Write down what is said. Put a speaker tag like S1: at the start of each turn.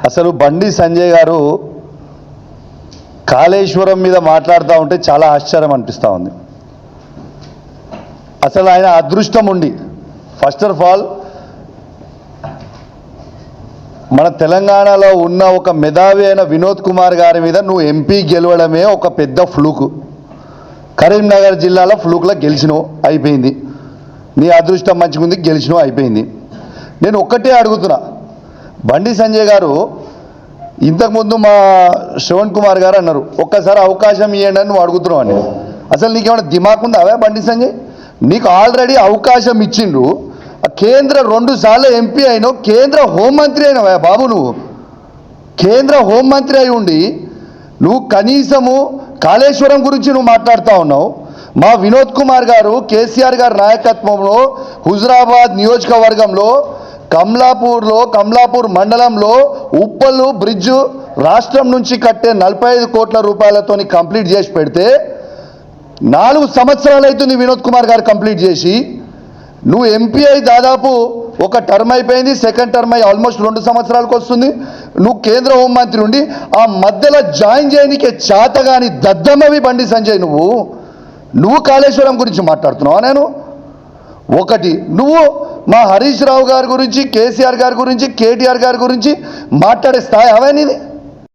S1: అసలు బండి సంజయ్ గారు కాళేశ్వరం మీద మాట్లాడుతూ ఉంటే చాలా ఆశ్చర్యం అనిపిస్తూ ఉంది. అసలు ఆయన అదృష్టం ఉండి, ఫస్ట్ ఆఫ్ ఆల్ మన తెలంగాణలో ఉన్న ఒక మేధావి అయిన వినోద్ కుమార్ గారి మీద నువ్వు ఎంపీ గెలవడమే ఒక పెద్ద ఫ్లూకు. కరీంనగర్ జిల్లాలో ఫ్లూక్లో గెలిచినావు, అయిపోయింది. నీ అదృష్టం మంచిగుంది, గెలిచినావు, అయిపోయింది. నేను ఒక్కటే అడుగుతున్నా, బండి సంజయ్ గారు ఇంతకుముందు మా శ్రవణ్ కుమార్ గారు అన్నారు ఒక్కసారి అవకాశం ఇవ్వండి అని నువ్వు అడుగుతున్నావు అని. అసలు నీకేమైనా దిమాగ్ ఉందా బండి సంజయ్? నీకు ఆల్రెడీ అవకాశం ఇచ్చిండ్రు. కేంద్ర 2 సార్లు ఎంపీ అయినావు, కేంద్ర హోంమంత్రి అయినావా బాబు. నువ్వు కేంద్ర హోంమంత్రి అయి ఉండి నువ్వు కనీసము కాళేశ్వరం గురించి నువ్వు మాట్లాడుతూ ఉన్నావు. మా వినోద్ కుమార్ గారు కేసీఆర్ గారి నాయకత్వంలో హుజురాబాద్ నియోజకవర్గంలో కమలాపూర్ మండలంలో ఉప్పల్ బ్రిడ్జ్ రాష్ట్రం నుంచి కట్టే 45 కోట్ల రూపాయలతో కంప్లీట్ చేసి పెడితే 4 సంవత్సరాలు అవుతుంది వినోద్ కుమార్ గారు కంప్లీట్ చేసి. నువ్వు ఎంపీ అయి దాదాపు ఒక టర్మ్ అయిపోయింది, సెకండ్ టర్మ్ అయి ఆల్మోస్ట్ 2 సంవత్సరాలకు వస్తుంది. నువ్వు కేంద్ర హోంమంత్రి ఉండి ఆ మధ్యలో జాయిన్ చేయడానికి చేతగాని దద్దమ్మవి బండి సంజయ్. నువ్వు కాళేశ్వరం గురించి మాట్లాడుతున్నావా? నేను ఒకటి, నువ్వు మా హరీష్ రావు గారి గురించి, కేసీఆర్ గారి గురించి, కేటీఆర్ గారి గురించి మాట్లాడే స్థాయి అవే నీది.